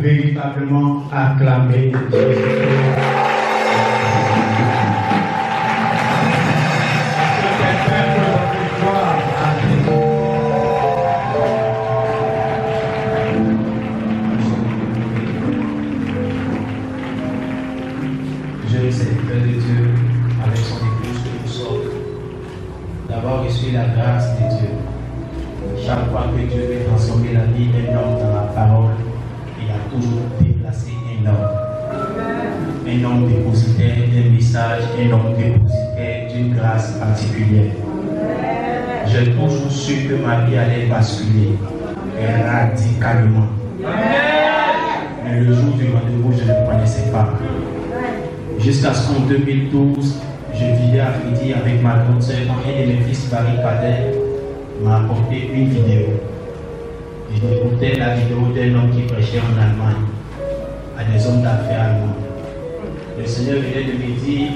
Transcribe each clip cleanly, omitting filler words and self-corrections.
véritablement acclamer Jésus. Je le serviteur de Dieu avec son épouse que nous sommes. D'avoir reçu la grâce de Dieu. Chaque fois que Dieu veut transformer la vie d'un homme dans la parole, il a toujours déplacé un homme. Un homme dépositaire d'un message, un homme dépositaire d'une grâce particulière. J'ai toujours su que ma vie allait basculer radicalement. Mais le jour du rendez-vous, je ne connaissais pas. Jusqu'à ce qu'en 2012, je vivais à Fidi avec ma grande soeur quand un de mes fils barricadait m'a apporté une vidéo. J'écoutais la vidéo d'un homme qui prêchait en Allemagne à des hommes d'affaires allemands. Le Seigneur venait de me dire,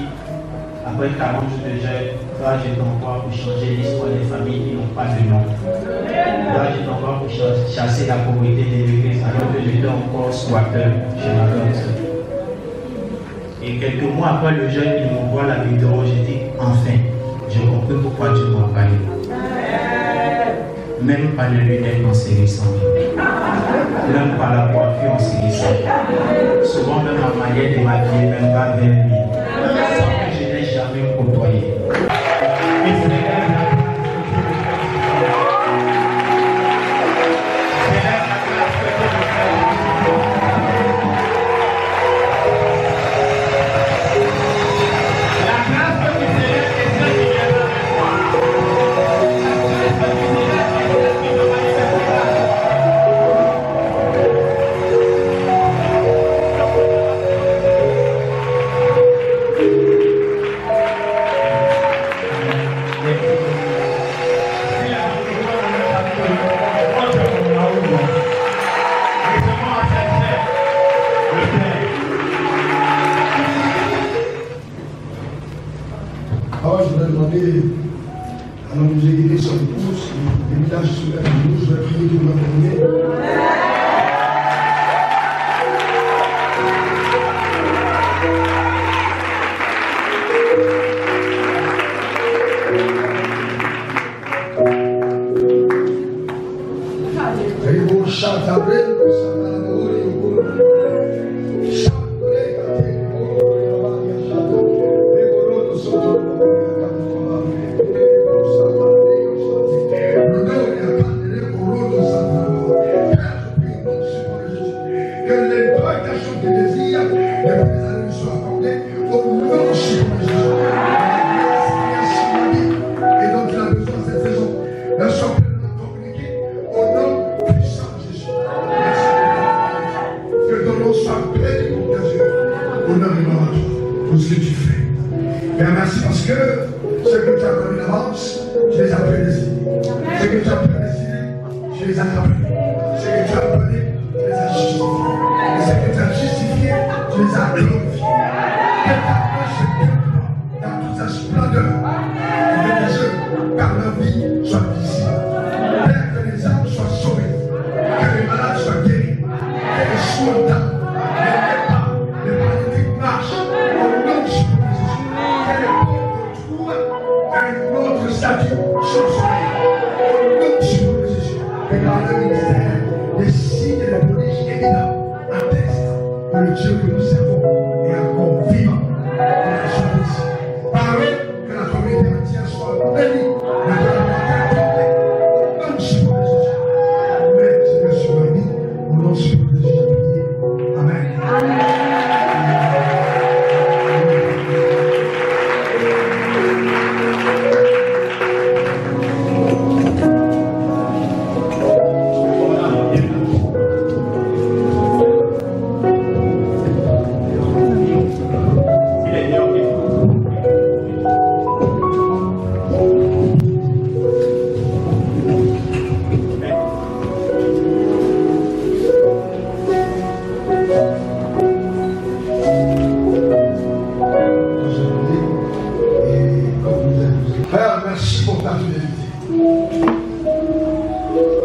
après 40 jours de jeûne, toi je t'envoie pour changer l'histoire des familles qui n'ont pas de nom. Toi je t'envoie pour chasser la pauvreté de l'église alors que j'étais encore squatteur chez ma grande soeur. Et quelques mois après le jeûne, il m'envoie la vidéo, j'ai dit, enfin, j'ai compris pourquoi Dieu m'a parlé. Même pas les lunettes en sérissant, même pas la coiffure en sérissant. Souvent même la manière de m'habiller, même pas vers lui. Sans que je n'ai jamais côtoyé.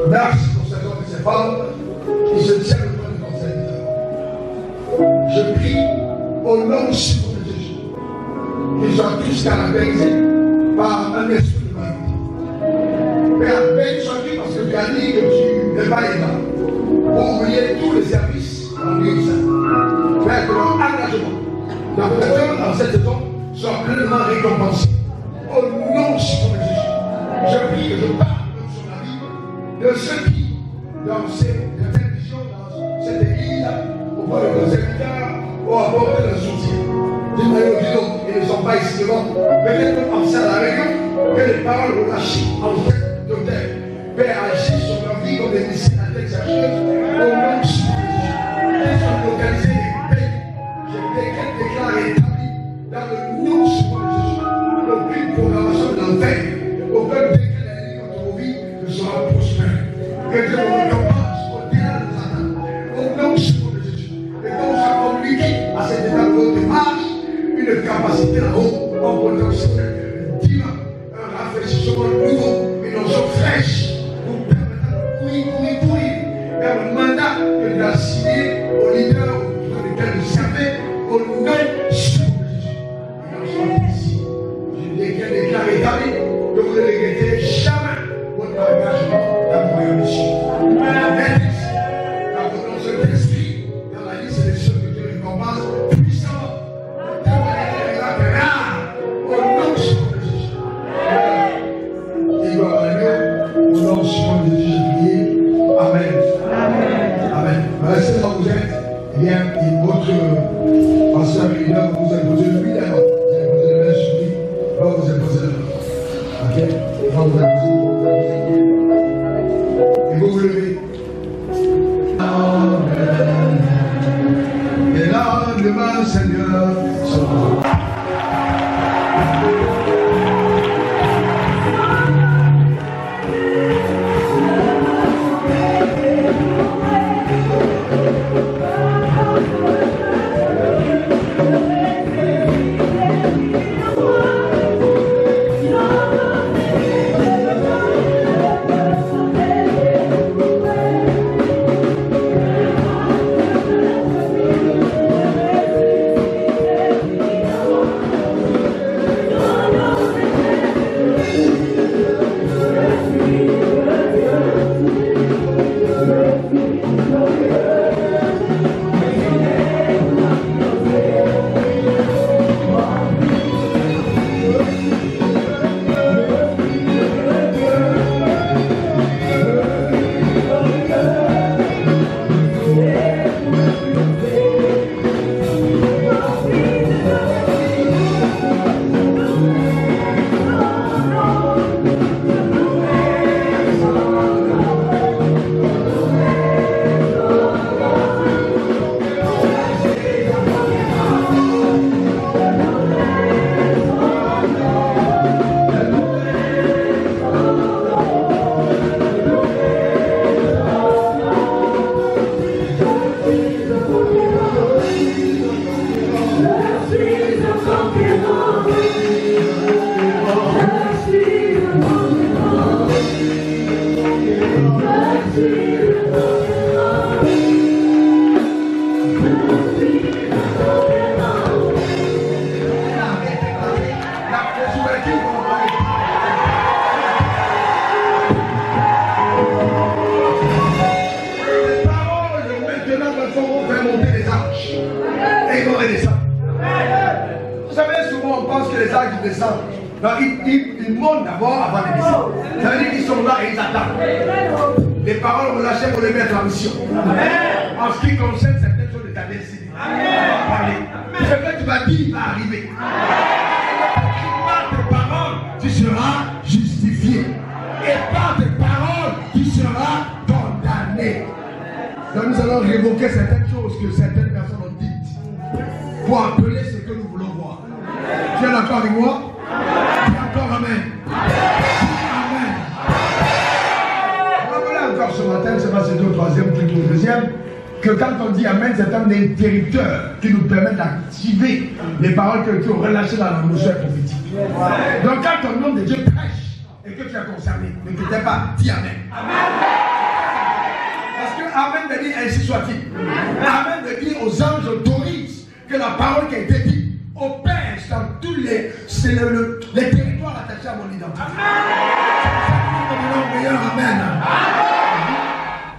Merci pour cet homme et ces femmes qui se tiennent au point de ton Seigneur. nom suprême de Jésus. Qu'ils soient tous caractérisés par un esprit de vérité. Père, béni sois-tu parce que tu as dit que tu n'es pas état pour oublier tous les services en l'église. Père, que leur engagement, leur protection dans cette saison soit pleinement récompensé. Au nom suprême de Jésus. Je prie que je parle sur la vie de ceux qui, dans cette vision, dans cette église, auprès de nos serviteurs, ont apporté le soutien. D'une manière ou d'une autre, ils ne sont pas ici devant. Peut-être qu'on pense à la réunion, que les paroles relâchées en tête d'autel. Père, agis sur leur vie comme des missiles à tête sérieuse. Au nom de Jésus. Ils sont localisés des pays. Je déclare établi dans le nom de Jésus. Aucune programmation de l'enfer, aucun décret de la ligne de vos vies ne sera prospère. Que Dieu vous récompense au-delà de Satan. Au nom de Jésus. Et qu'on soit communiqué à cet état de votre démarche, une capacité là-haut, en potentiel, un rafraîchissement nouveau, une notion fraîche, vous permettant de courir, vers le mandat que Dieu a signé aux leaders auprès desquels vous servez, au nom de Jésus. Je déclare établi que vous ne regrettez jamais votre engagement dans vos missions. Amen. Dans votre esprit, dans la liste des choses que Dieu récompense puissamment. Au nom de Jésus. Et gloire à Dieu. Au nom de Jésus, j'ai prié. Amen. Amen. Restez là où vous êtes. Eh bien, votre pasteur leader vous a posé le lui d'abord. Vous avez posé le main sur lui. Là, vous avez posé le main. Ok? Là, vous avez posé le main. Et vous vous levez. Et là, demain, Seigneur, sont ils montent d'abord avant de descendre. Ça veut dire qu'ils sont là et ils attendent. Les paroles relâchées pour les mettre en mission. En ce qui concerne certaines choses de ta destinée. Ce que tu vas dire va arriver. Par tes paroles, tu seras justifié. Et par tes paroles, tu seras condamné. Donc nous allons révoquer certaines choses que certaines personnes ont dites pour appeler ce que nous voulons voir. Tu es d'accord avec moi? Encore amen. Amen. Rappelez encore ce matin, c'est pas c'était au troisième, plutôt au deuxième, que quand on dit amen, c'est un interrupteur qui nous permet d'activer les paroles que tu as relâchées dans l'atmosphère prophétique. Donc quand ton nom de Dieu prêche et que tu es concerné, ne t'étais pas, dis amen. Parce que amen veut dire ainsi soit-il. Amen veut dire aux anges autorise que la parole qui a été dite opère dans tous les territoires attachés à mon identité. Amen.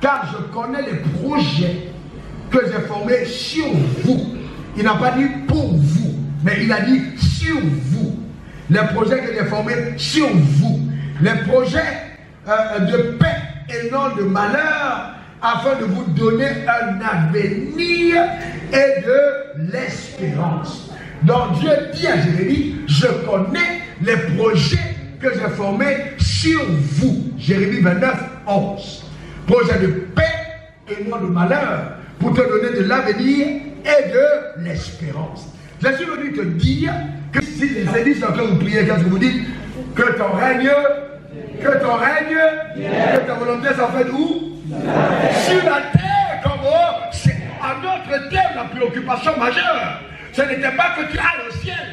Car je connais les projets que j'ai formés sur vous. Il n'a pas dit pour vous, mais il a dit sur vous. Les projets que j'ai formés sur vous. Les projets de paix et non de malheur, afin de vous donner un avenir et de l'espérance. Donc Dieu dit à Jérémie, je connais les projets que j'ai formés sur vous. Jérémie 29, 11. Projet de paix et non de malheur, pour te donner de l'avenir et de l'espérance. Je suis venu te dire que si les églises sont en train de vous prier, qu'est-ce que vous dites? Que ton règne, que ta volonté s'en fait où? Sur la terre, comme c'est à notre terme la préoccupation majeure. Ce n'était pas que tu as le ciel,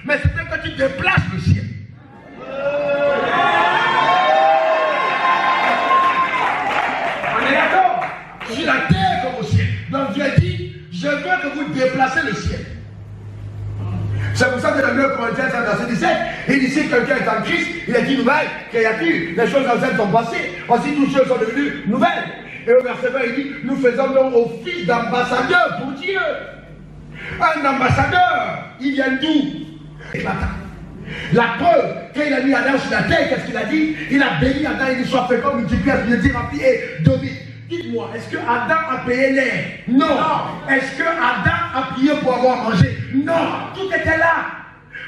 mais c'était que tu déplaces le ciel. On est d'accord? Sur la terre comme au ciel. Donc Dieu dit, je veux que vous déplacez le ciel. C'est pour ça que dans 2 Corinthiens 5, verset 17, il dit si quelqu'un est en Christ, il est une nouvelle créature. Les choses anciennes sont passées, voici toutes choses sont devenues nouvelles. Et au verset 20, il dit, nous faisons donc office d'ambassadeur pour Dieu. Un ambassadeur, il vient d'où? Éclatant. La preuve, quand il a mis Adam sur la terre, qu'est-ce qu'il a dit? Il a béni Adam, il dit soit fécond, multiplie, il dit rempli et domine. Dites-moi, est-ce que Adam a payé l'air? Non. Est-ce que Adam a prié pour avoir mangé? Non. Tout était là.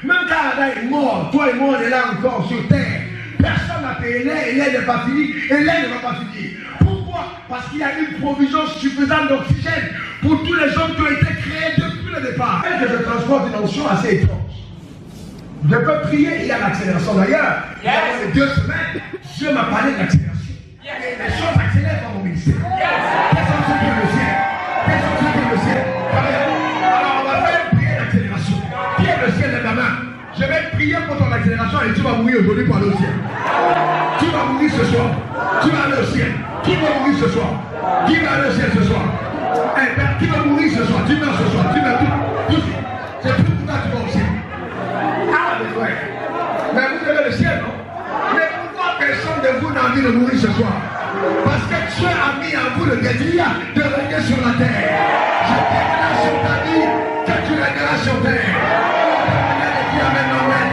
Même quand Adam est mort, toi et moi on est là encore sur terre. Personne n'a payé l'air et l'air n'est pas fini et l'air ne va pas finir. Pourquoi? Parce qu'il y a une provision suffisante d'oxygène pour tous les hommes qui ont été créés depuis le départ. Et que je transporte une notion assez étrange. Je peux prier, il y a l'accélération d'ailleurs. Il y a ces 2 semaines, Dieu m'a parlé de l'accélération. Et les choses accélèrent dans mon ministère. Quels sont ceux qui aiment le ciel? Quels sont ceux qui aiment le ciel? Alors on va faire une prière d'accélération. Qui aime le ciel de la main? Je vais prier pour ton accélération et tu vas mourir aujourd'hui pour aller au ciel. Tu vas mourir ce soir. Tu vas aller au ciel. Qui va mourir ce soir? Qui va aller au ciel ce soir? Qui va mourir ce soir? Tu meurs ce soir. Tu meurs tout. C'est tout pour toi tu vas au ciel. Ah, mais ouais. Mais vous avez le ciel, non? Mais pourquoi personne de vous n'a envie de mourir ce soir? Parce que Dieu a mis en vous le désir de régner sur la terre. Je déclare sur ta vie que tu régneras sur terre. Amen, amen.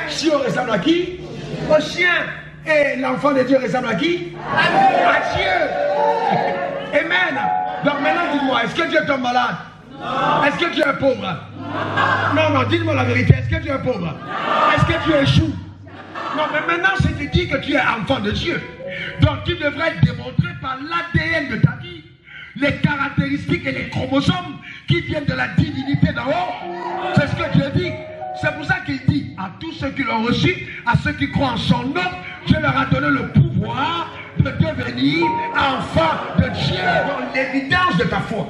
Si on ressemble à qui? Au chien. Et l'enfant de Dieu ressemble à qui? À Dieu. Amen. Donc maintenant dites-moi, est-ce que Dieu tombe malade? Non. Est-ce que tu es pauvre? Non, non, dites-moi la vérité, est-ce que tu es pauvre? Est-ce que tu échoues? Non, mais maintenant c'est de dire que tu es enfant de Dieu. Donc tu devrais démontrer par l'ADN de ta vie les caractéristiques et les chromosomes qui viennent de la divinité d'en haut. C'est ce que Dieu dit. C'est pour ça qu'il dit à tous ceux qui l'ont reçu, à ceux qui croient en son nom, Dieu leur a donné le pouvoir de devenir enfant de Dieu. Dans l'évidence de ta foi,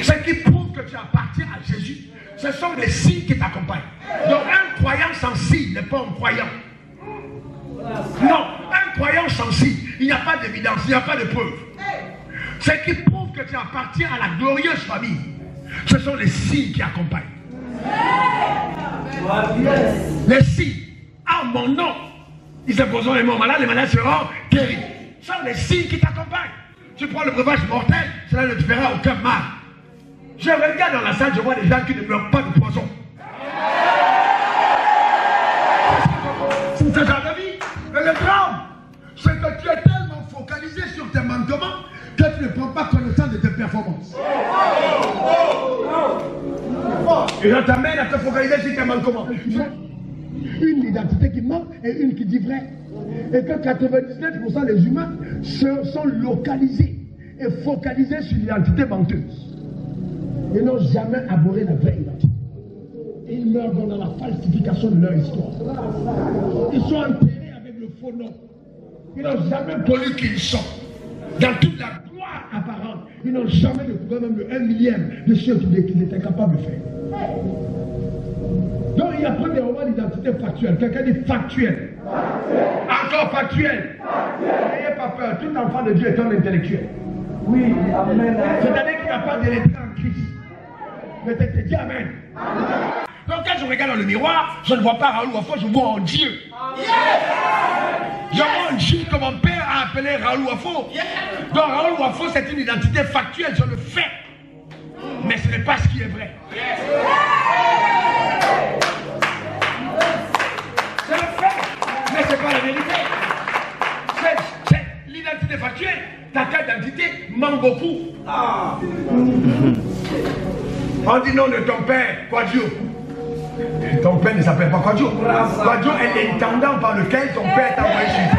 ce qui prouve que tu appartiens à Jésus, ce sont les signes qui t'accompagnent. Donc un croyant sans signe n'est pas un croyant. Non, un croyant sans signe, il n'y a pas d'évidence, il n'y a pas de preuve. Ce qui prouve que tu appartiens à la glorieuse famille, ce sont les signes qui accompagnent. Les signes, en mon nom, ils se poseront les morts malades, les malades seront guéris. Ce sont les signes qui t'accompagnent. Tu prends le breuvage mortel, cela ne te fera aucun mal. Je regarde dans la salle, je vois des gens qui ne meurent pas de poison. C'est ce genre de vie. Et le drame, c'est que tu es tellement focalisé sur tes manquements que tu ne prends pas connaissance de tes performances. Et là, t'amène à te focaliser sur tes manquements. Une identité qui manque et une qui dit vrai. Et que 99% des humains sont localisés et focalisés sur l'identité menteuse. Ils n'ont jamais abhorré la vraie identité. Et ils meurent dans la falsification de leur histoire. Ils sont enterrés avec le faux nom. Ils n'ont jamais connu qui ils sont. Dans toute la gloire apparente, ils n'ont jamais découvert même le 1 millième de ce qu'ils étaient capables de faire. Donc il y a pas des moments d'identité factuelle. Quelqu'un dit factuel. Encore factuel. N'ayez pas peur. Tout enfant de Dieu est un intellectuel. Oui, amen. C'est-à-dire qu'il n'y a pas de lettres en Christ. Mais tu te dis amen. Donc quand je regarde dans le miroir, je ne vois pas Raoul Wafo, je vois en Dieu. Je vois en Dieu que mon père a appelé Raoul Wafo. Donc Raoul Wafo, c'est une identité factuelle, je le fais. Mais ce n'est pas ce qui est vrai. Je le fais, mais ce n'est pas la vérité. C'est l'identité factuelle. Ta carte d'identité manque beaucoup. On dit non de ton père, Quadio. Ton père ne s'appelle pas Quadio. Quadio est l'intendant par lequel ton père t'a envoyé sur terre.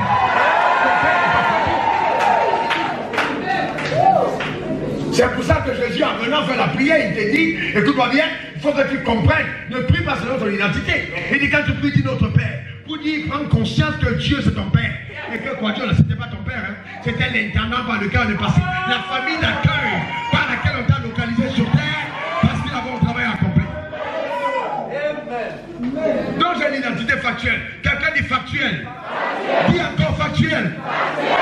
C'est pour ça que Jésus, en venant faire la prière, il te dit, écoute-moi bien, il faut que tu comprennes, ne prie pas selon ton identité. Il dit quand tu pries, dis notre Père, pour dire, prendre conscience que Dieu c'est ton Père. Et que Quadio, là, c'était pas ton père, hein. C'était l'intendant par lequel on est passé. La famille d'accueil par laquelle on t'a localisé sur terre, parce qu'il avait un travail accompli. Donc j'ai l'identité factuelle. Quelqu'un dit factuel. Dis encore factuel.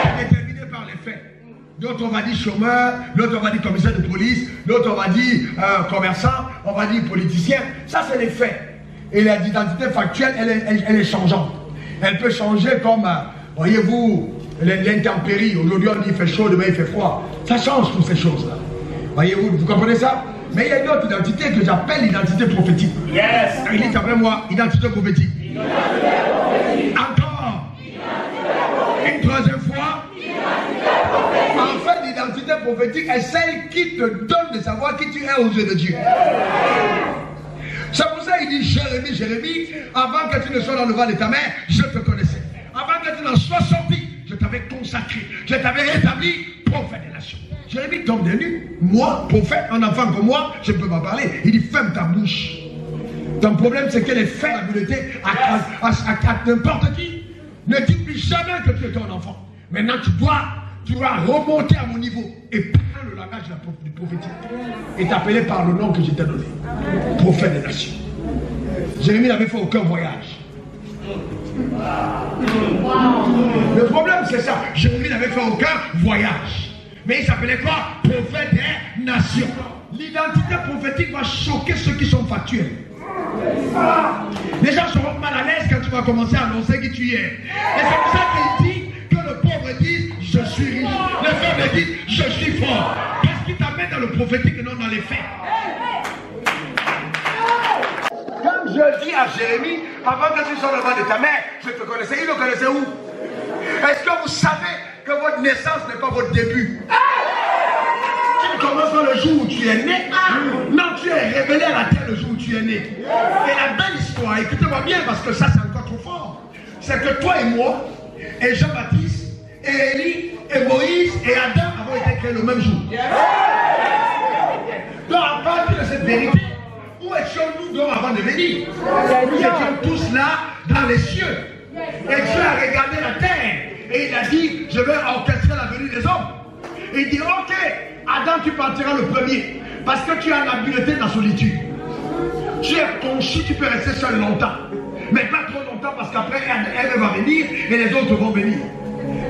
C'est déterminé par les faits. L'autre on va dire chômeur, l'autre on va dire commissaire de police, l'autre on va dire commerçant, on va dire politicien. Ça c'est les faits. Et l'identité factuelle, elle est changeante. Elle peut changer comme, voyez-vous, l'intempérie. Aujourd'hui on dit il fait chaud, demain il fait froid. Ça change toutes ces choses-là. Voyez-vous, vous comprenez ça? Mais il y a une autre identité que j'appelle l'identité prophétique. Yes. Il dit après moi, identité prophétique. Encore. Une troisième fois. En fait, l'identité prophétique est celle qui te donne de savoir qui tu es aux yeux de Dieu. C'est pour ça qu'il dit Jérémie, Jérémie, avant que tu ne sois dans le ventre de ta mère, je te connaissais. Avant que tu n'en sois sorti, je t'avais consacré. Je t'avais établi prophète des nations. Jérémie tombe des nues. Moi, prophète, un enfant comme moi, je ne peux pas parler. Il dit ferme ta bouche. Ton problème, c'est qu'elle est faite l'habileté à n'importe qui. Ne dis plus jamais que tu es un enfant. Maintenant, tu dois remonter à mon niveau et prendre le langage du prophétique et t'appeler par le nom que je t'ai donné. Prophète des nations. Jérémie n'avait fait aucun voyage. Le problème, c'est ça. Jérémie n'avait fait aucun voyage. Mais il s'appelait quoi? Prophète des nations. L'identité prophétique va choquer ceux qui sont factuels. Les gens seront mal à l'aise quand tu vas commencer à annoncer qui tu es. Et c'est pour ça qu'il dit que le pauvre dit je suis riche. Le faible dit je suis fort. Parce qu'il t'amène dans le prophétique et non dans les faits. Comme je dis à Jérémie, avant que tu sois le ventre de ta mère, je te connaissais. Il le connaissait où? Est-ce que vous savez que votre naissance n'est pas votre début? Tu ne commences pas le jour où tu es né. Non, tu es révélé à la terre le jour où tu es né. Et la belle histoire, écoutez-moi bien parce que ça c'est encore trop fort. C'est que toi et moi, et Jean-Baptiste, et Élie, et Moïse, et Adam avons été créés le même jour. Donc à partir de cette vérité, où étions-nous donc avant de venir? Nous étions tous là dans les cieux. Et Dieu a regardé la terre. Et il a dit, je vais orchestrer la venue des hommes. Et il dit, ok, Adam, tu partiras le premier. Parce que tu as l'habileté de la solitude. Tu es conçu, tu peux rester seul longtemps. Mais pas trop longtemps parce qu'après, elle va venir et les autres vont venir.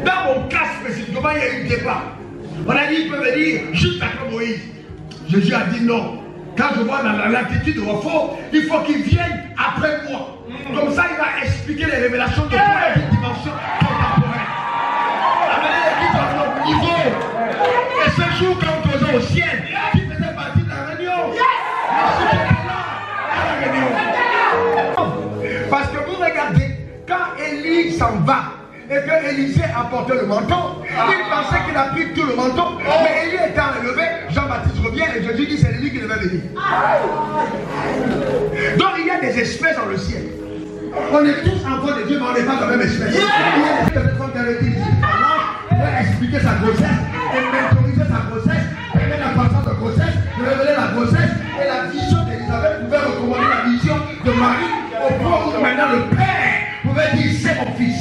Dans mon cas spécifiquement, il y a eu débat. On a dit, il peut venir juste après Moïse. Jésus a dit non. Quand je vois dans l'attitude de Wafo, il faut qu'il vienne après moi. Comme ça, il va expliquer les révélations de toutes les dimensions contemporaines. Amener l'équipe à notre niveau. Et ce jour, quand on causait au ciel, qui faisait partie de la réunion, ceux qui étaient là à la réunion. Parce que vous regardez, quand Élie s'en va, et que Élisée a porté le manteau, il pensait qu'il a pris tout le manteau, mais Élie étant élevé, Jean-Baptiste revient et Jésus dit c'est lui qui devait venir. Donc il y a des espèces dans le ciel. On est tous enfants de Dieu, mais on n'est pas la même espèce. Il y a des personnes qui avaient été ici pour expliquer sa grossesse et mentoriser sa grossesse, permettre la croissance de grossesse, de révéler la grossesse et la vision d'Élisabeth pouvait recommander la vision de Marie au point où maintenant le Père pouvait dire c'est mon fils.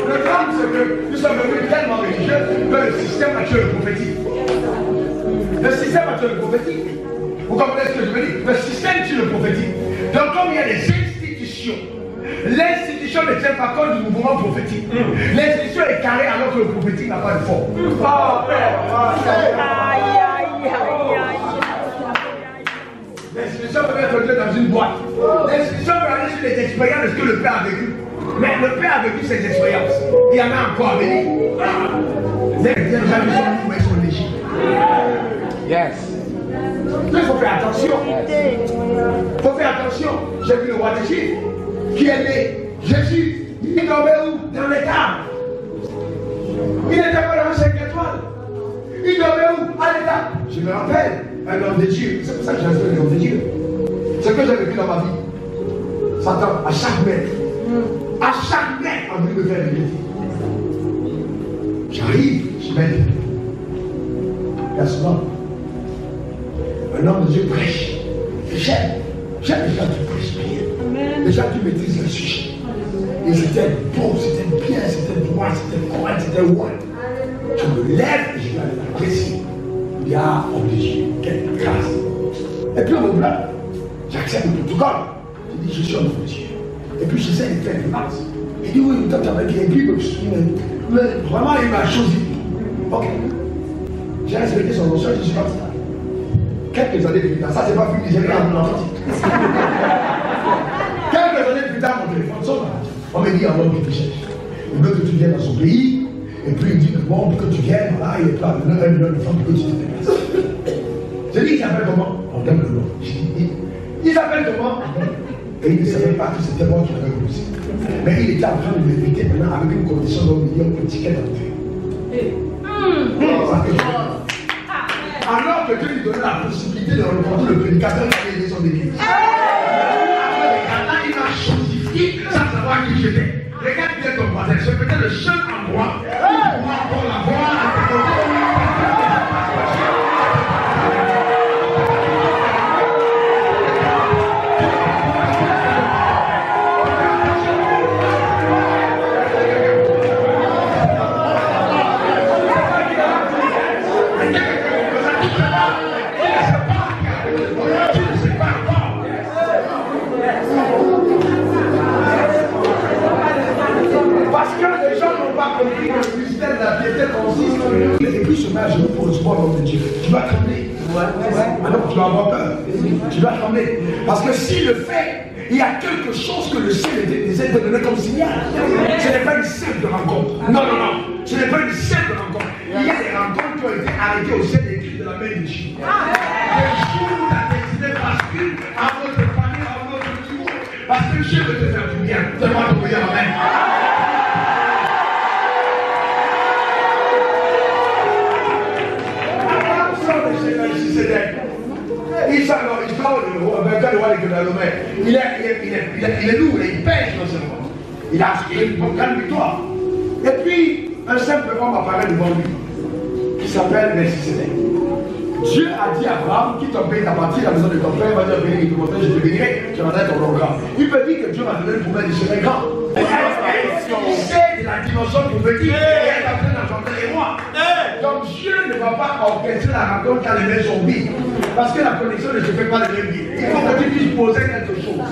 Le drame, c'est que nous sommes devenus tellement religieux que le système a tué le prophétique. Le système a tué le prophétique. Vous comprenez ce que je veux dire? Le système tue le prophétique. Donc comme il y a des institutions, l'institution ne tient pas compte du mouvement prophétique. L'institution est carrée alors que le prophétique n'a pas de forme. L'institution peut mettre Dieu dans une boîte. L'institution peut aller sur les expériences de ce que le Père a vécu. Mais le Père a vécu ces expériences. Il y en a encore à venir. Les gens sont légers. Yes. Mais il faut faire attention. Il faut faire attention. J'ai vu le roi d'Égypte qui est né. Jésus, il dormait où? Dans les tables. Il n'était pas dans 5 étoiles. Il dormait où? À l'état. Je me rappelle, un homme de Dieu. C'est pour ça que j'ai fait un homme de Dieu. C'est ce que j'ai vécu dans ma vie. Satan, à chaque mètre, a envie de me faire régler. J'arrive, je m'aide. Personne. Un homme de Dieu prêche. J'aime les gens qui prêchent bien. Les gens qui maîtrisent le sujet. Et c'était beau, c'était bien, c'était droit, c'était correct, c'était ouais. Je me lève et je vais aller l'apprécier. Il y a homme de Dieu, quelle grâce. Et puis on me bloque. J'accepte le protocole. Je dis, je suis homme de Dieu. Et puis j'essaie de faire des masses. Il dit, oui, mais toi, tu avais écrit, mais vraiment, il m'a choisi. Ok. J'ai respecté son notion, je suis comme ça. Quelques années plus tard, ça c'est pas fini, j'ai rien à mon entendre. Quelques années plus tard, mon téléphone sonne. On me dit, un homme qui te cherche. Il veut que tu viennes dans son pays. Et puis il dit que bon, que tu viennes, voilà, il est plein de 1 million de femmes que tu te déplaces. J'ai dit, il s'appelle comment? On donne le nom. J'ai dit, il s'appelle comment? Et il ne savait pas que c'était moi qui l'avais commencé. Mais il était en train de m'inviter maintenant avec une condition d'un million de tickets d'entrée. Alors que Dieu lui donnait la possibilité de rencontrer le prédicateur qui avait son église. Il m'a chosifié sans savoir qui j'étais. Regarde bien ton voisin, c'est peut-être le seul endroit où on va encore la voir à tes côtés. Et puis se met à genoux pour recevoir l'homme de Dieu. Tu vas trembler. Alors tu vas avoir peur. Tu vas trembler. Parce que s'il le fait, il y a quelque chose que le ciel essaie de donner comme signal. Ce n'est pas une simple rencontre. Non. Ce n'est pas une simple rencontre. Il y a des rencontres qui ont été arrêtées au ciel écrit de la main de Dieu. Le jour où ta destinée bascule à votre famille, à votre niveau. Parce que Dieu veut te faire du bien. Fais-moi ton meilleur amen. Il sort le roi de Guédalomé. Il est lourd, il pèse dans ce monde. Il a aspiré pour calme-toi. Et puis, un simple homme apparaît devant lui, qui s'appelle Melchisedec. Dieu a dit à Abraham, quitte ton pays, ta partie, la maison de ton père, va dire, béni, je te bénirai, je rendrai ton nom grand. Il peut dire que Dieu m'a donné le pouvoir de serait grand. Il sait de la dimension prophétique, et elle a fait d'engendrer les rois. Donc Dieu ne va pas orchestrer la rencontre quand les mains sont vides. Parce que la connexion ne se fait pas les mêmes vies. Il faut que tu puisses poser quelque chose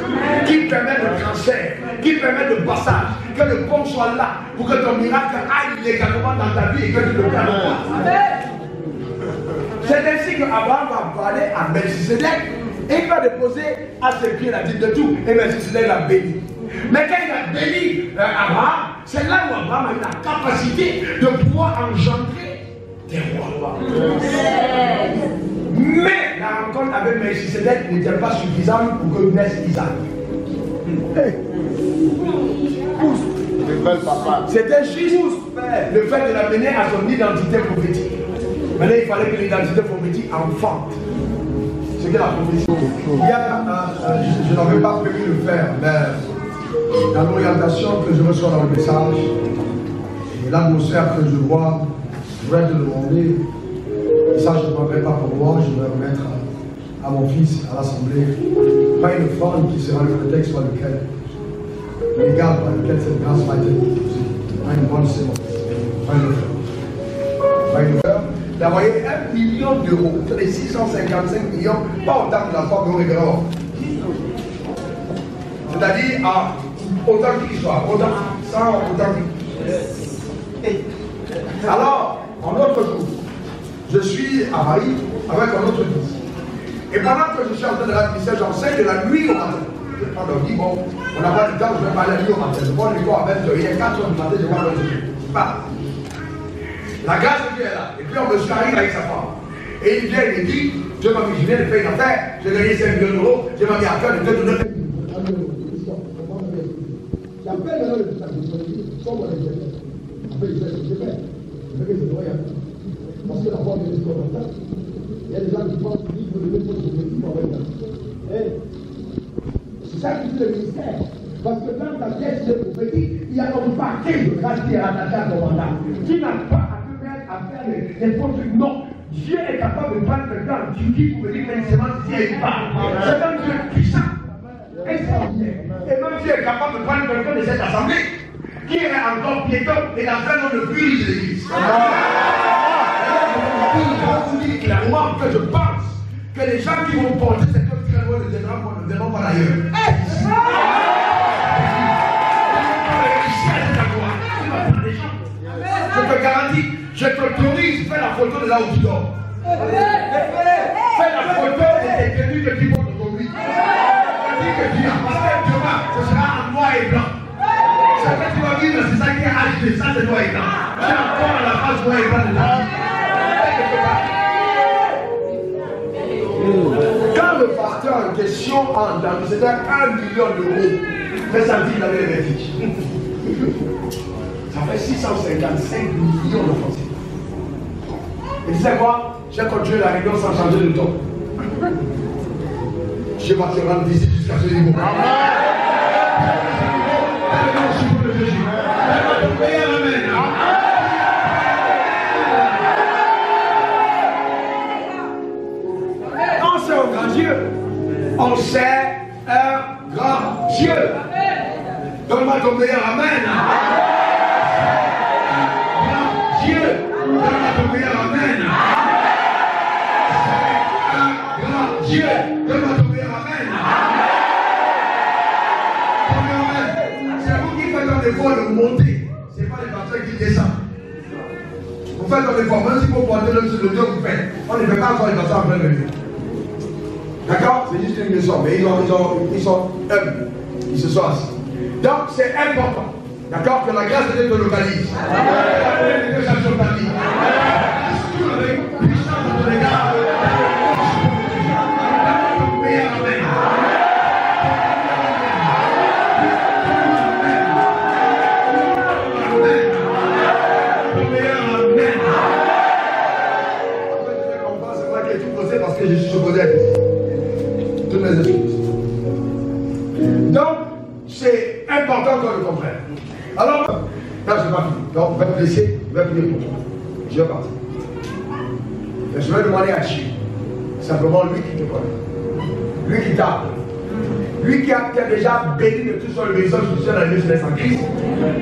qui permet le transfert, qui permet le passage, que le pont soit là pour que ton miracle aille légalement dans ta vie et que tu le perdes. C'est ainsi qu'Abraham va parler à Melchisedec et il va déposer à ses pieds la dîme de tout. Et Melchisedec l'a béni. Mais quand il a béni Abraham, c'est là où Abraham a eu la capacité de pouvoir engendrer des rois. Mais la rencontre avec Melchisedec n'était pas suffisante pour que naisse Isaac. C'était juste le fait de l'amener à son identité prophétique. Maintenant, il fallait que l'identité prophétique enfante. C'est que la prophétie. Je n'avais pas prévu de le faire, mais dans l'orientation que je reçois dans le message et l'atmosphère que je vois, je voudrais te demander, et ça je ne prendrai pas pour moi, je vais remettre à mon fils, à l'assemblée, pas une forme qui sera le prétexte par lequel, l'égal par lequel cette grâce va être utilisée. Pas une bonne séance, pas une fleur. d'envoyer 1 million d'euros. Sur les 655 millions, pas autant que la forme au révérend. C'est-à-dire, autant qu'il soit, autant, sans autant qu'il. Alors, en autre jour, je suis à Paris avec un autre fils. Et pendant que je suis en train de l'administrer, j'enseigne de la nuit au matin. Je prends le dit, bon, on n'a pas le temps, je vais parler la nuit au matin. Je prends le cours à 20h, il est 4h du matin, je vais pas le dire. C'est pas. La grâce de Dieu est là. Et puis on me suit arrive avec sa femme. Et il vient et il me dit, je viens de faire une affaire, j'ai gagné 5 millions d'euros, je m'en mis à cœur de te donner. J'appelle maintenant le fils à Dieu, comme on les aime. Après, je fais ce que je fais. Je fais que c'est loyal. Parce que la foi est discordante. Il y a des gens qui pensent qu'il faut le mettre sur le petit pour avoir. C'est ça qui fait le ministère. Parce que dans ta pièce de prophétie, il y a un paquet de grâce qui est rattaché à ton mandat. Tu n'as pas à faire les faux trucs. Non. Dieu est capable de prendre quelqu'un en Turquie pour venir faire une sémence ici et pas. C'est un Dieu puissant. Et même Dieu est capable de prendre quelqu'un de cette assemblée qui est encore piéton et la fin de purge de l'église. Je vais vous dire clairement que je pense que les gens qui vont porter cette œuvre ne verront pas d'ailleurs. Je te garantis, je t'autorise, fais la photo de là où tu dors. Fais la photo de tes tenues que tu portes aujourd'hui. Que tu as, parce que demain, ce sera en noir et blanc. Ce que tu vas vivre, c'est ça qui est HD, ça c'est noir et blanc. J'ai encore la face noir et blanc de ta vie. Quand le pasteur en question entre, c'était 1 million d'euros, fait sentir qu'il avait les vertiges. Ça fait 655 millions de francs. Et tu sais quoi? J'ai continué la réunion sans changer de ton. Je vais te rendre visite jusqu'à ce niveau. On sait un grand Dieu. On sait un grand Dieu. Donne-moi ton meilleur amen. Grand Dieu. Donne-moi ton meilleur amen. Grand Dieu. Donne-moi ton meilleur amen. C'est vous qui faites un effort de monter. Ce n'est pas les pasteurs qui descendent. Vous faites un effort, même si vous portez le sur le dos, vous faites. On ne fait pas encore les pasteurs en plein de vie. D'accord? C'est juste une leçon, mais ils sont humbles. Ils se sont assis. Donc c'est important. D'accord? Que la grâce de Dieu te localise. La grâce de Dieu change ta vie. Avec puissance de ton égard. Parce que je suis supposé être toutes mes excuses. Donc, c'est important qu'on le comprenne. Alors, là, je n'ai pas fini. Donc, je vais te laisser, je vais prier pour toi. Je vais partir. Et je vais demander à Dieu, simplement lui qui te connaît, lui qui t'a, lui qui a déjà béni de tout son message sur la jeunesse en Christ,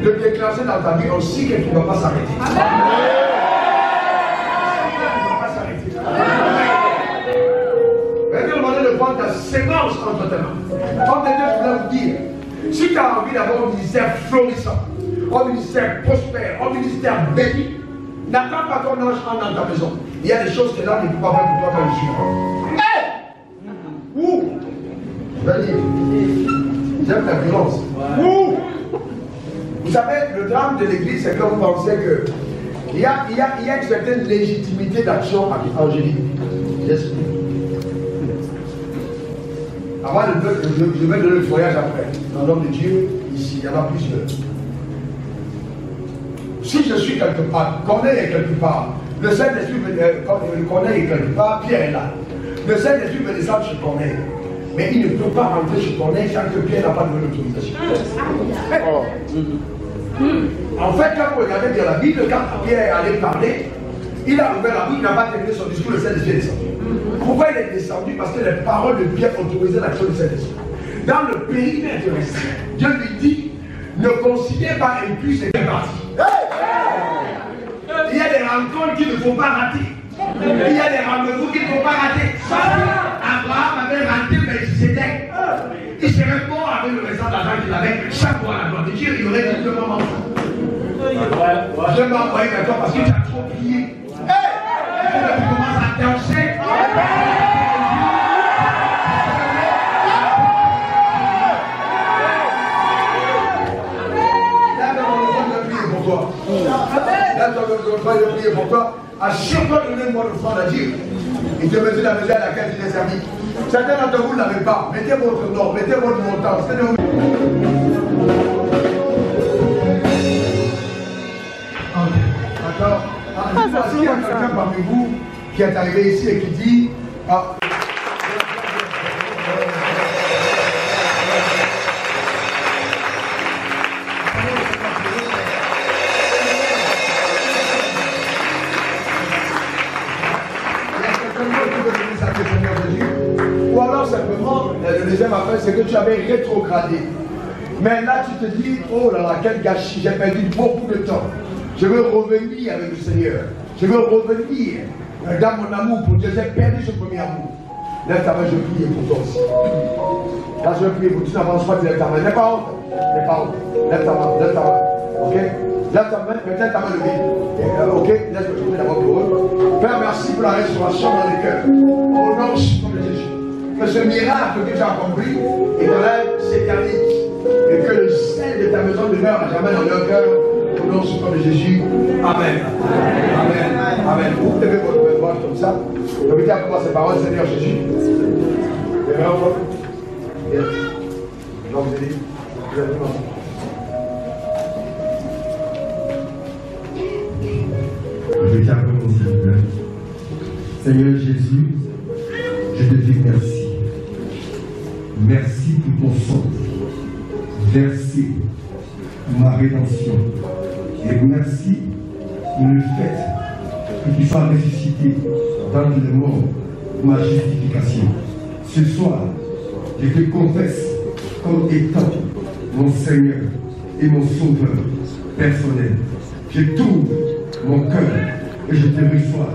de déclencher dans ta vie aussi que tu ne vas pas s'arrêter. Prendre ta sémence entre tes mains. Comme Dieu, je voulais vous dire, si tu as envie d'avoir un ministère florissant, un ministère prospère, un ministère béni, n'attends pas ton ange entre dans ta maison. Il y a des choses que l'homme ne peut pas faire pour toi quand il suit. Où? Je vais dire, j'aime la violence. Où? Vous savez, le drame de l'église, c'est que vous pensez que il y a une certaine légitimité d'action angélique. J'explique. Avant je vais donner le voyage après. Dans l'homme de Dieu, ici, il y en a plusieurs. Si je suis quelque part, Corneille est quelque part, le Saint-Esprit Corneille est quelque part, Pierre est là. Le Saint-Esprit veut descendre chez Corneille. Mais il ne peut pas rentrer chez Corneille sans que Pierre n'a pas donné l'autorisation. En fait, quand vous regardez bien la Bible, quand Pierre allait parler, il a ouvert la bouche, il n'a pas terminé son discours, le Saint-Esprit est descendu. Pourquoi il est descendu? Parce que les paroles de Pierre autorisaient l'action du Saint-Esprit. Dans le périmètre restreint, Dieu lui dit, ne considère pas impur ces parties. Il y a des rencontres qu'il ne faut pas rater. Il y a des rendez-vous qu'il ne faut pas rater. Abraham avait raté Melchisedec. Il serait mort avec le restant d'argent qu'il avait. Chaque fois, la gloire de Dieu, il aurait dit de maman. Je vais m'envoyer vers toi parce que tu as trop prié. Tu commences à danser. Là, tu as besoin de prier pour toi. À chaque fois, donnez-moi l'offrande à Dieu. Il te met la maison à laquelle il est servi. Certains d'entre vous ne l'avez pas. Mettez votre nom, mettez votre montant. D'accord. Est-ce qu'il y a quelqu'un parmi vous qui est arrivé ici et qui dit ou alors simplement, le deuxième affaire, c'est que tu avais rétrogradé. Mais là, tu te dis, oh là là, quel gâchis, j'ai perdu beaucoup de temps. Je veux revenir avec le Seigneur. Je veux revenir dans mon amour pour Dieu. J'ai perdu ce premier amour. Lève ta main, je prie pour toi aussi. Là, je prie pour toi. Tu n'avances pas, tu lèves ta main. N'aie pas honte. N'aie pas honte. Lève ta main, lève ta main. Ok? Lève ta main, peut-être ta main levée. Ok? Laisse-moi prier d'abord pour eux. Père, merci pour la restauration dans les cœurs. Au nom de Jésus. Que ce miracle que tu as compris et que rêve s'éternise. Et que le sel de ta maison demeure à jamais dans leur cœur. Au nom de Jésus. Amen. Amen. Amen. Vous levez votre main droite comme ça. Répétez après moi ces paroles, Seigneur Jésus. Et maintenant, je vais vous aider. Répétez après moi, s'il vous plaît. Seigneur Jésus, je te dis merci. Merci pour ton sang versé pour ma rédemption. Et merci pour le fait que tu sois ressuscité dans les morts pour ma justification. Ce soir, je te confesse comme étant mon Seigneur et mon Sauveur personnel. Je t'ouvre mon cœur et je te reçois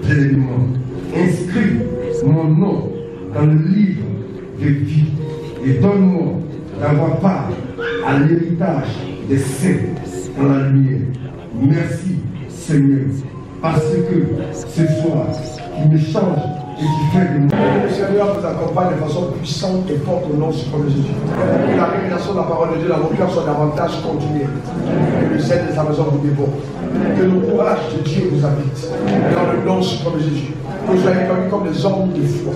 pleinement. Inscris mon nom dans le livre de vie et donne-moi d'avoir part à l'héritage des saints dans la lumière. Merci Seigneur, parce que ce soir, tu me changes et tu fais de moi. Le Seigneur vous accompagne de façon puissante et forte au nom suprême de Jésus. Que la révélation de la parole de Dieu dans vos cœurs soit davantage continue. Que le sel de sa maison vous dévore. Que le courage de Dieu vous habite. Dans le nom suprême de Jésus. Que vous soyez connus comme des hommes de foi,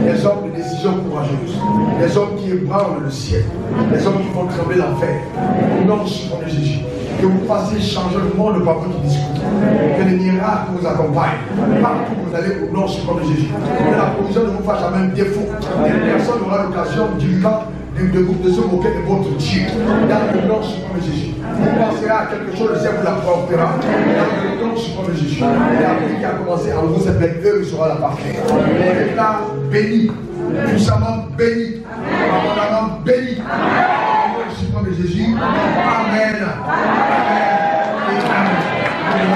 des hommes de décision courageuse, des hommes qui ébranlent le ciel, des hommes qui font trembler l'enfer. Au nom suprême de Jésus. Que vous fassiez changer le monde par votre discours. Que les miracles vous accompagnent. Partout où vous allez au nom suprême de Jésus. Que la provision ne vous fasse jamais un défaut. Et personne n'aura l'occasion de se moquer de votre Dieu. Dans le nom suprême de Jésus. Vous penserez à quelque chose, le ciel vous l'apportera. Dans le nom suprême de Jésus. Et la vie qui a commencé en vous, cette belle heure sera la parfaite. On est là béni. Puissamment béni. Abondamment béni. De Jésus. Amen. Amen. Amen.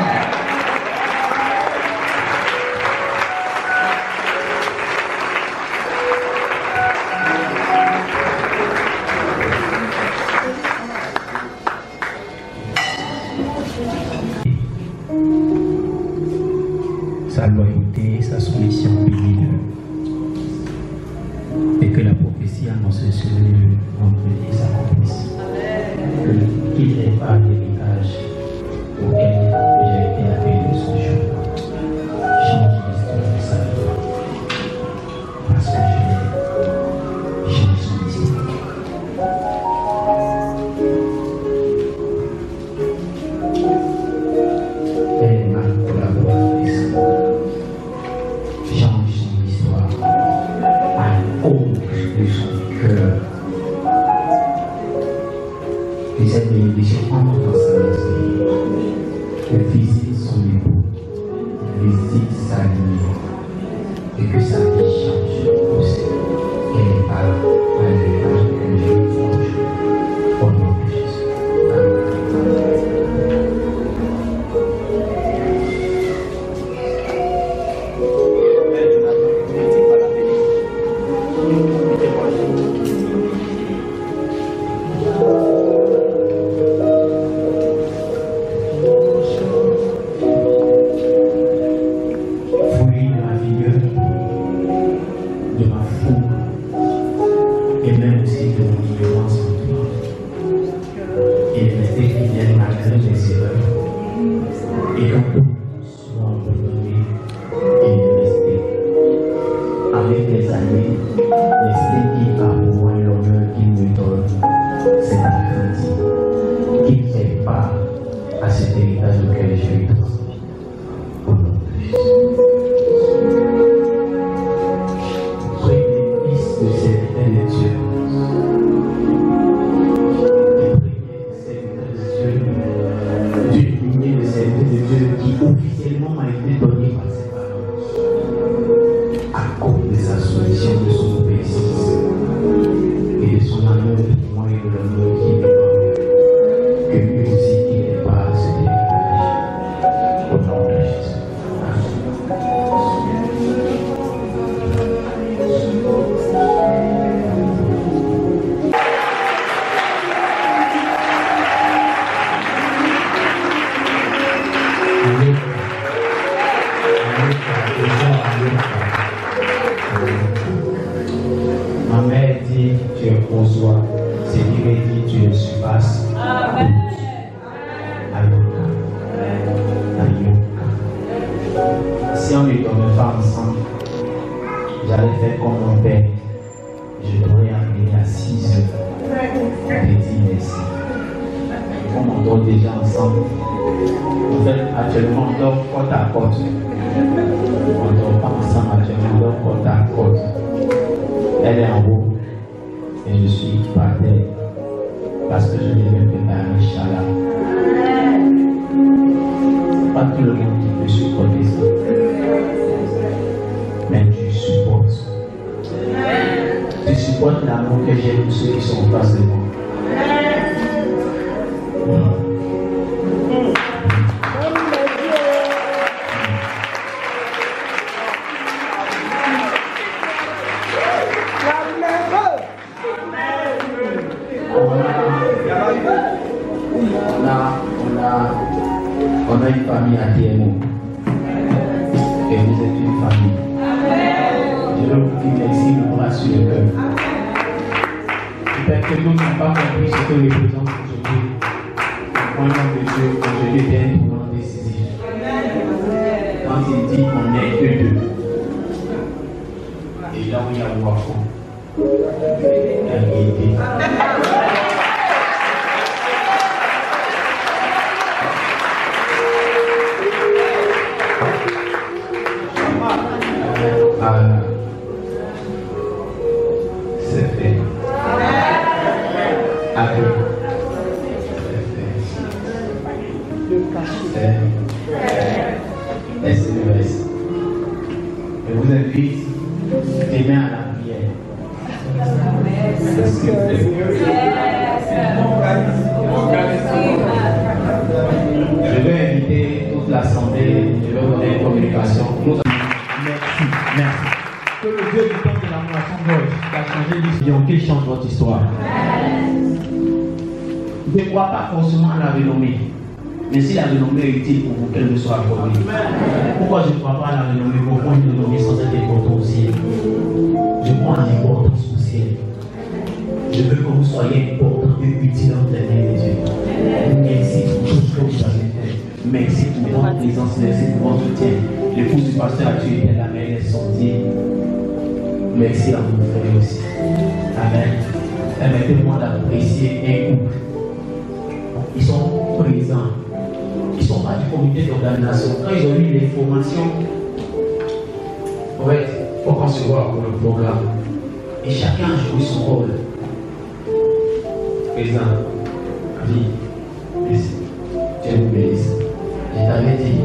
Sa loyauté, sa soumission bénie. Et que la prophétie annoncée sur vendredi s'accomplisse. Qu'il n'ait pas d'héritage auquel j'ai été appelé ce jour. Change l'histoire de sa vie. Parce que je l'ai changé son histoire. Elle est ma collaboratrice. Change son histoire à cause de son cœur. Les amis, les gens entrent dans sa maison, elle visite son époux, elle visite sa vie, et que sa vie change aussi. Elle n'est pas à l'héritage que je vous au nom de Jésus. Amen. avec les années, l'esprit qui a pour moi l'honneur qu'il me donne, c'est la crainte, qui fait part à cet héritage auquel je lui transmis. Au nom de Jésus. Soyez les fils de serviteurs de Dieu. D'une lignée de serviteurs de Dieu qui officiellement m'a été donnée par ses paroles à cause de sa soumission, de son obéissance et de son amour de moi et de l'amour qui est mort, que lui aussi qu'il est pas à ce héritage. Au nom de Jésus. Ma mère dit tu es François, c'est lui qui dit tu le surpasses. Amen. Ayoka. Si on ne dormait pas ensemble, j'allais faire comme mon père. Je devrais amener à 6 heures. Je dis merci. Comme on dort déjà ensemble, en fait, actuellement on dort côte à côte. On ne dort pas ensemble actuellement, on dort côte à côte. Elle est en haut et je suis par terre parce que je devais préparer un chala. Pas tout le monde qui peut supporter ça, mais tu supportes. Tu supportes l'amour que j'ai pour ceux qui sont en face de moi. On a une famille à TMO et vous êtes une famille. Je veux vous dire merci, me bras sur le cœur. Peut-être que nous n'avons pas compris ce que représente aujourd'hui. Pour un homme de Dieu, aujourd'hui est un tournant décisif. Quand il dit qu'on est que deux, et là où il y a Wafo, il y a Guédé. C'est fait. Avec. C'est fait. SES. Je vous invite demain à la prière. Je vais inviter toute l'assemblée, je vais donner une communication. Merci, merci. Que le Dieu du temps de l'amour gorge qui a changé l'histoire, qu'il change votre histoire. Ne crois pas forcément à la renommée. Mais si la renommée est utile pour vous, qu'elle me soit accordée. Pourquoi je ne crois pas à la renommée? Pour moi, une renommée sans être important au ciel. Je crois en l'importance au ciel. Je veux que vous soyez important et utile entre les mains de Dieu. Merci pour tout ce que vous avez fait. Merci pour votre présence, merci pour votre soutien. L'épouse du pasteur a tué la mère, elle est sortie. Merci à vous, frères aussi. Amen. Permettez-moi d'apprécier un couple. Ils sont présents. Ils ne sont pas du comité d'organisation. Quand ils ont eu les formations, en fait, il faut concevoir pour le programme. Et chacun a joué son rôle. Présent. Oui. Merci. Dieu vous bénisse. Je t'avais dit.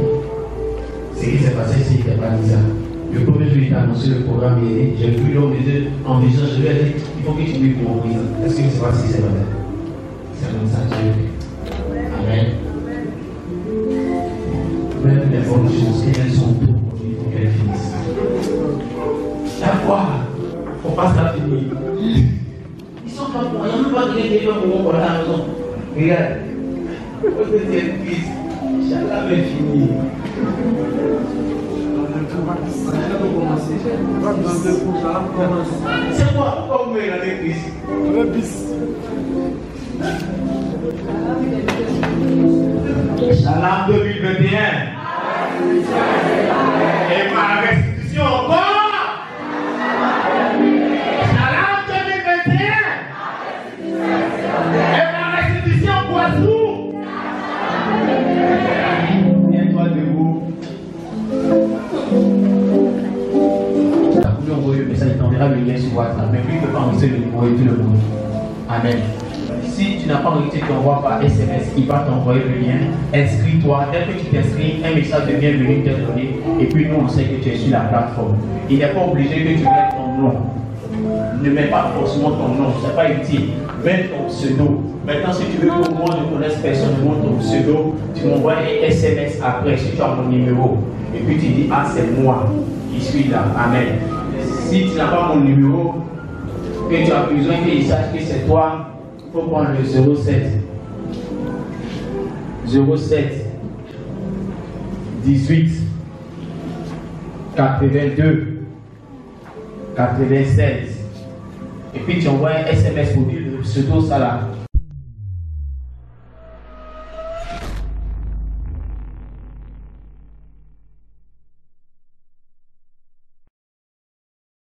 Ce qui s'est passé ici n'était pas bizarre. Le premier jour, il t'a annoncé le programme et j'ai vu l'homme en vision. Je lui ai dit il faut que tu pries pour mon président. Est-ce que tu sais pas si c'est vrai? C'est comme ça que Dieu fait. Amen. Même les bonnes choses, elles sont tout aujourd'hui, il faut qu'elles finissent. La foi, on passe la finir. Ils sont pas pour rien, on ne peut pas dire des gens pour la raison. Regarde. Au deuxième fils, Inch'Allah va finir. C'est quoi? Pourquoi vous m'avez regardé Chris? Le bis. Inch'Allah 2021. Et ma restitution encore. envoyer le message, il t'enverra le lien sur WhatsApp. Mais lui, il ne peut pas enregistrer le numéro et tout le monde. Amen. Si tu n'as pas enregistré, tu envoies par SMS, il va t'envoyer le lien. Inscris-toi. Dès que tu t'inscris, un message de bienvenue t'est donné. Et puis nous, on sait que tu es sur la plateforme. Il n'est pas obligé que tu mettes ton nom. Ne mets pas forcément ton nom, ce n'est pas utile. Mets ton pseudo. Maintenant, si tu veux que moi ne connaisse personne, montre ton pseudo, tu m'envoies un SMS après, si tu as mon numéro. Et puis tu dis, ah, c'est moi qui suis là. Amen. Si tu n'as pas mon numéro, que tu as besoin qu'il sache que c'est toi, il faut prendre le 07 18 82 96. Et puis tu envoies un SMS pour dire le pseudo ça là.